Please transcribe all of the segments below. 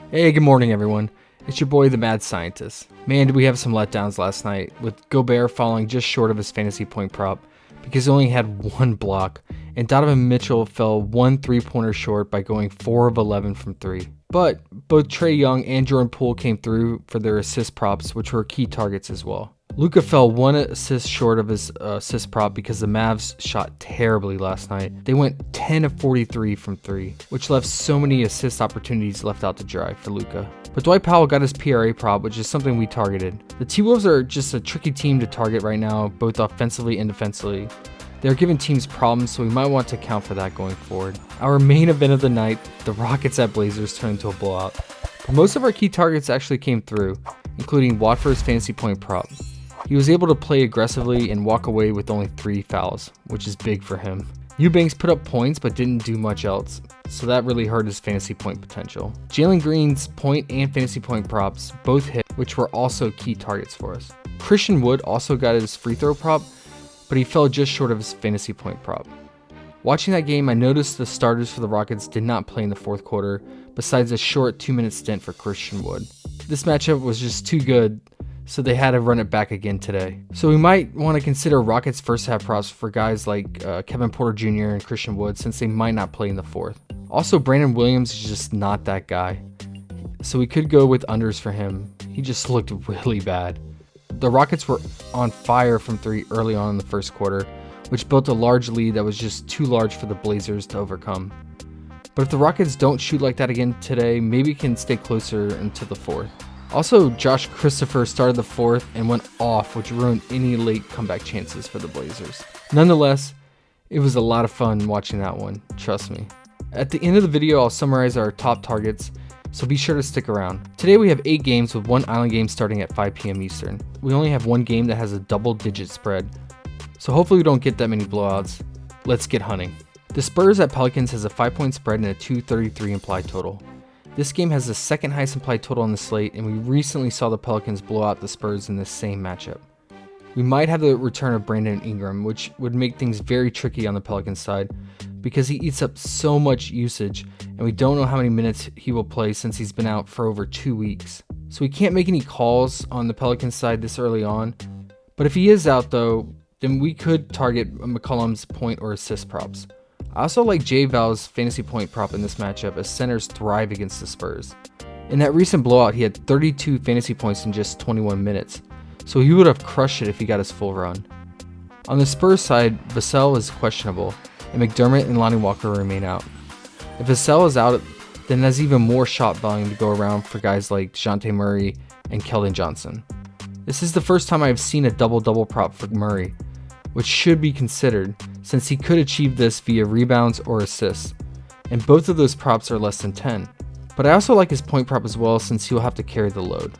Hey, good morning, everyone. It's your boy, the Mad Scientist. Man, did we have some letdowns last night, with Gobert falling just short of his fantasy point prop because he only had one block, and Donovan Mitchell fell one three-pointer short by going 4 of 11 from 3. But both Trae Young and Jordan Poole came through for their assist props, which were key targets as well. Luka fell one assist short of his assist prop because the Mavs shot terribly last night. They went 10 of 43 from 3, which left so many assist opportunities left out to dry for Luka. But Dwight Powell got his PRA prop, which is something we targeted. The T-Wolves are just a tricky team to target right now, both offensively and defensively. They're giving teams problems, so we might want to account for that going forward. Our main event of the night, the Rockets at Blazers, turned into a blowout. But most of our key targets actually came through, including Watford's fantasy point prop. He was able to play aggressively and walk away with only 3 fouls, which is big for him. Eubanks put up points but didn't do much else, so that really hurt his fantasy point potential. Jalen Green's point and fantasy point props both hit, which were also key targets for us. Christian Wood also got his free throw prop, but he fell just short of his fantasy point prop. Watching that game, I noticed the starters for the Rockets did not play in the fourth quarter, besides a short 2-minute stint for Christian Wood. This matchup was just too good, so they had to run it back again today. So we might want to consider Rockets first half props for guys like Kevin Porter Jr. and Christian Wood, since they might not play in the fourth. Also, Brandon Williams is just not that guy, so we could go with unders for him. He just looked really bad. The Rockets were on fire from 3 early on in the first quarter, which built a large lead that was just too large for the Blazers to overcome. But if the Rockets don't shoot like that again today, maybe can stay closer into the fourth. Also, Josh Christopher started the fourth and went off, which ruined any late comeback chances for the Blazers. Nonetheless, it was a lot of fun watching that one, trust me. At the end of the video, I'll summarize our top targets, so be sure to stick around. Today we have 8 games with 1 island game starting at 5 p.m. Eastern. We only have 1 game that has a double-digit spread, so hopefully we don't get that many blowouts. Let's get hunting. The Spurs at Pelicans has a 5-point spread and a 233 implied total. This game has the second highest implied total on the slate, and we recently saw the Pelicans blow out the Spurs in this same matchup. We might have the return of Brandon Ingram, which would make things very tricky on the Pelicans side because he eats up so much usage, and we don't know how many minutes he will play since he's been out for over 2 weeks. So we can't make any calls on the Pelicans side this early on, but if he is out though, then we could target McCollum's point or assist props. I also like J-Val's fantasy point prop in this matchup, as centers thrive against the Spurs. In that recent blowout, he had 32 fantasy points in just 21 minutes, so he would have crushed it if he got his full run. On the Spurs side, Vassell is questionable, and McDermott and Lonnie Walker remain out. If Vassell is out, then there's even more shot volume to go around for guys like DeJounte Murray and Keldon Johnson. This is the first time I've seen a double-double prop for Murray, which should be considered, since he could achieve this via rebounds or assists, and both of those props are less than 10. But I also like his point prop as well, since he'll have to carry the load.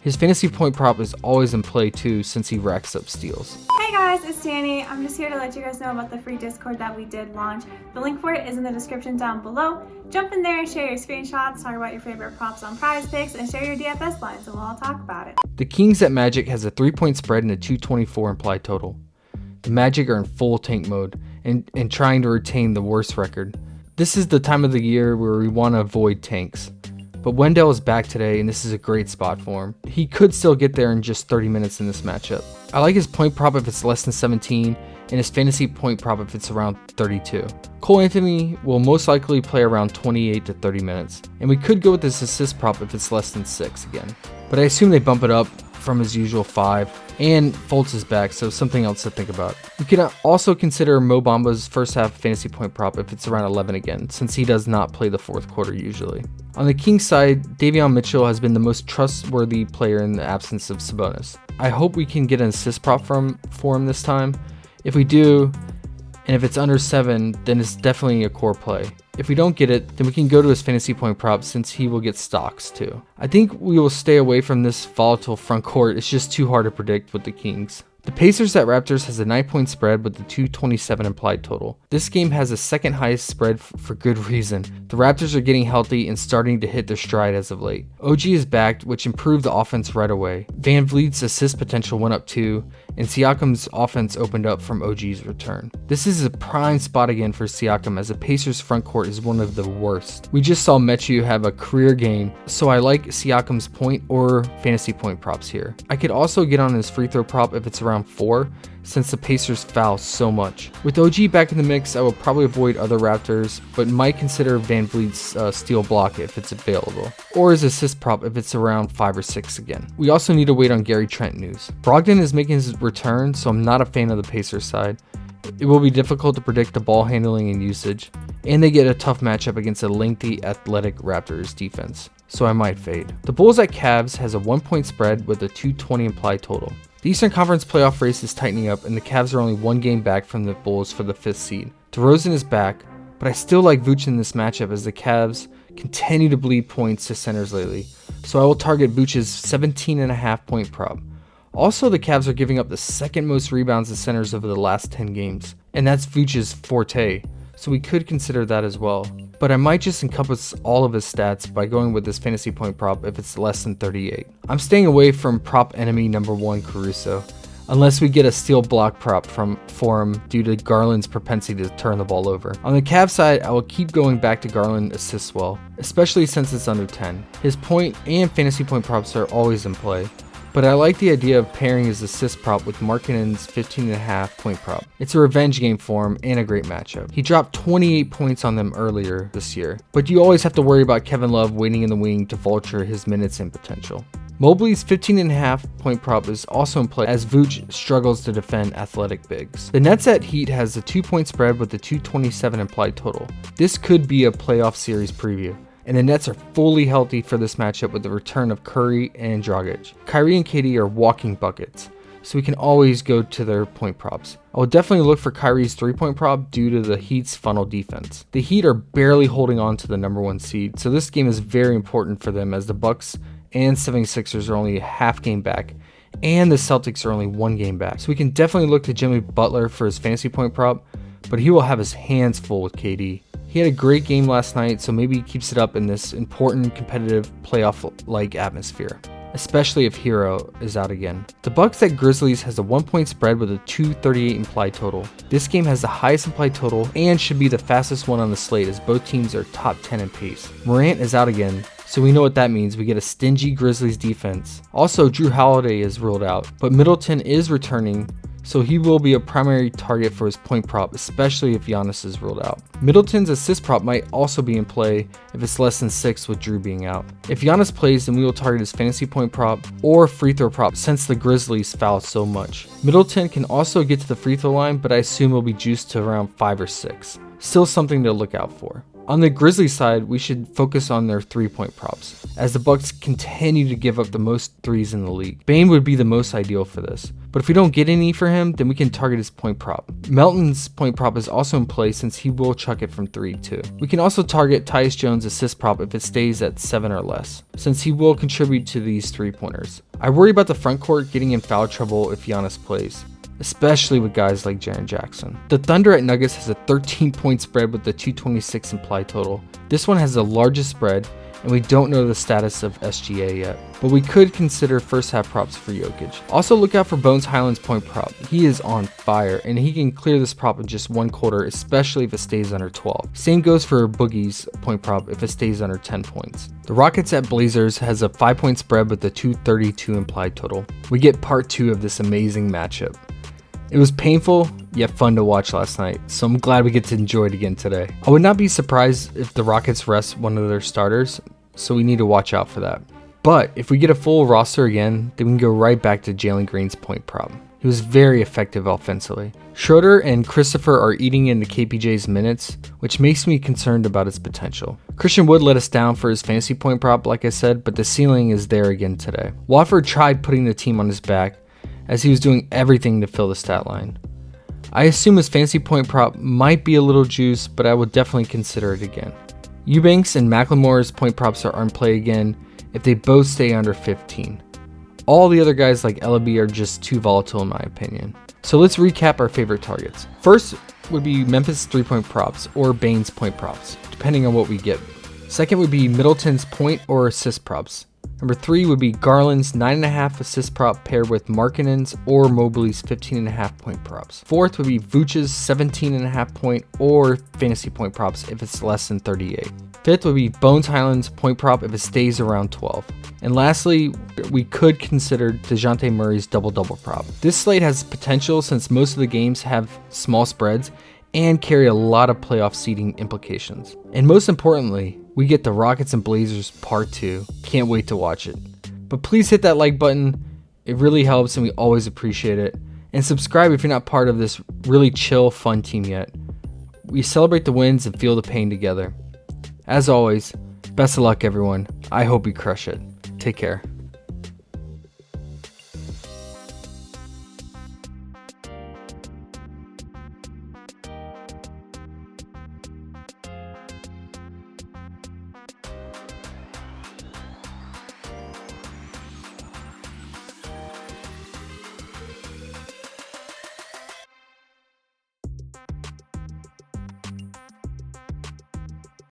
His fantasy point prop is always in play too, since he racks up steals. Hey guys, it's Danny. I'm just here to let you guys know about the free Discord that we did launch. The link for it is in the description down below. Jump in there and share your screenshots, talk about your favorite props on Prizepicks, and share your DFS lines, and we'll all talk about it. The Kings at Magic has a 3-point spread and a 224 implied total. The Magic are in full tank mode and trying to retain the worst record. This is the time of the year where we want to avoid tanks. But Wendell is back today, and this is a great spot for him. He could still get there in just 30 minutes in this matchup. I like his point prop if it's less than 17, and his fantasy point prop if it's around 32. Cole Anthony will most likely play around 28 to 30 minutes, and we could go with his assist prop if it's less than 6 again. But I assume they bump it up from his usual 5, and Fultz is back, so something else to think about. You can also consider Mo Bamba's first half fantasy point prop if it's around 11 again, since he does not play the fourth quarter usually. On the Kings side, Davion Mitchell has been the most trustworthy player in the absence of Sabonis. I hope we can get an assist prop for him this time. If we do, and if it's under 7, then it's definitely a core play. If we don't get it, then we can go to his fantasy point prop, since he will get stocks too. I think we will stay away from this volatile front court. It's just too hard to predict with the Kings. The Pacers at Raptors has a 9-point spread with a 227 implied total. This game has the second highest spread for good reason. The Raptors are getting healthy and starting to hit their stride as of late. OG is back, which improved the offense right away. Van Vliet's assist potential went up too, and Siakam's offense opened up from OG's return. This is a prime spot again for Siakam, as the Pacers front court is one of the worst. We just saw Metu have a career game, so I like Siakam's point or fantasy point props here. I could also get on his free throw prop if it's around 4, since the Pacers foul so much. With OG back in the mix, I will probably avoid other Raptors, but might consider Van Vliet's steal block if it's available, or his assist prop if it's around 5 or 6 again. We also need to wait on Gary Trent news. Brogdon is making his return, so I'm not a fan of the Pacers side. It will be difficult to predict the ball handling and usage, and they get a tough matchup against a lengthy, athletic Raptors defense, so I might fade. The Bulls at Cavs has a 1-point spread with a 220 implied total. The Eastern Conference playoff race is tightening up, and the Cavs are only 1 game back from the Bulls for the 5th seed. DeRozan is back, but I still like Vooch in this matchup as the Cavs continue to bleed points to centers lately, so I will target Vooch's 17.5 point prop. Also, the Cavs are giving up the second most rebounds to centers over the last 10 games, and that's Vooch's forte, so we could consider that as well. But I might just encompass all of his stats by going with this fantasy point prop if it's less than 38. I'm staying away from prop enemy number 1 Caruso, unless we get a steal block prop for him due to Garland's propensity to turn the ball over. On the Cavs side, I will keep going back to Garland assists well, especially since it's under 10. His point and fantasy point props are always in play, but I like the idea of pairing his assist prop with Markkanen's 15.5 point prop. It's a revenge game for him and a great matchup. He dropped 28 points on them earlier this year, but you always have to worry about Kevin Love waiting in the wing to vulture his minutes and potential. Mobley's 15.5 point prop is also in play as Vooch struggles to defend athletic bigs. The Nets at Heat has a 2-point spread with a 227 implied total. This could be a playoff series preview, and the Nets are fully healthy for this matchup with the return of Curry and Dragic. Kyrie and KD are walking buckets, so we can always go to their point props. I will definitely look for Kyrie's 3-point prop due to the Heat's funnel defense. The Heat are barely holding on to the number 1 seed, so this game is very important for them as the Bucks and 76ers are only a half game back, and the Celtics are only 1 game back. So we can definitely look to Jimmy Butler for his fantasy point prop, but he will have his hands full with KD. He had a great game last night, so maybe he keeps it up in this important competitive playoff-like atmosphere, especially if Hero is out again. The Bucks at Grizzlies has a 1-point spread with a 238 implied total. This game has the highest implied total and should be the fastest one on the slate as both teams are top 10 in pace. Morant is out again, so we know what that means. We get a stingy Grizzlies defense. Also, Drew Holiday is ruled out, but Middleton is returning, so he will be a primary target for his point prop, especially if Giannis is ruled out. Middleton's assist prop might also be in play if it's less than 6 with Drew being out. If Giannis plays, then we will target his fantasy point prop or free throw prop since the Grizzlies foul so much. Middleton can also get to the free throw line, but I assume he'll be juiced to around 5 or 6. Still something to look out for. On the Grizzlies side, we should focus on their 3-point props, as the Bucks continue to give up the most threes in the league. Bane would be the most ideal for this, but if we don't get any for him, then we can target his point prop. Melton's point prop is also in play since he will chuck it from 3 too. We can also target Tyus Jones' assist prop if it stays at 7 or less, since he will contribute to these 3-pointers. I worry about the front court getting in foul trouble if Giannis plays, especially with guys like Jaren Jackson. The Thunder at Nuggets has a 13-point spread with the 226 implied total. This one has the largest spread, and we don't know the status of SGA yet, but we could consider first half props for Jokic. Also look out for Bones Highland's point prop. He is on fire, and he can clear this prop in just 1 quarter, especially if it stays under 12. Same goes for Boogie's point prop if it stays under 10 points. The Rockets at Blazers has a 5-point spread with the 232 implied total. We get part 2 of this amazing matchup. It was painful, yet fun to watch last night, so I'm glad we get to enjoy it again today. I would not be surprised if the Rockets rest one of their starters, so we need to watch out for that. But if we get a full roster again, then we can go right back to Jalen Green's point prop. He was very effective offensively. Schroeder and Christopher are eating into KPJ's minutes, which makes me concerned about his potential. Christian Wood let us down for his fantasy point prop, like I said, but the ceiling is there again today. Watford tried putting the team on his back, as he was doing everything to fill the stat line. I assume his fantasy point prop might be a little juice, but I would definitely consider it again. Eubanks and McLemore's point props are on play again if they both stay under 15. All the other guys like Ellaby are just too volatile in my opinion. So let's recap our favorite targets. First would be Memphis 3-point props or Bane's point props, depending on what we get. Second would be Middleton's point or assist props. Number 3 would be Garland's 9.5 assist prop paired with Markkanen's or Mobley's 15.5 point props. Fourth would be Vooch's 17.5 point or fantasy point props if it's less than 38. Fifth would be Bones Highland's point prop if it stays around 12. And lastly, we could consider DeJounte Murray's double-double prop. This slate has potential since most of the games have small spreads and carry a lot of playoff seeding implications. And most importantly, we get the Rockets and Blazers part 2. Can't wait to watch it. But please hit that like button. It really helps and we always appreciate it. And subscribe if you're not part of this really chill, fun team yet. We celebrate the wins and feel the pain together. As always, best of luck everyone. I hope you crush it. Take care.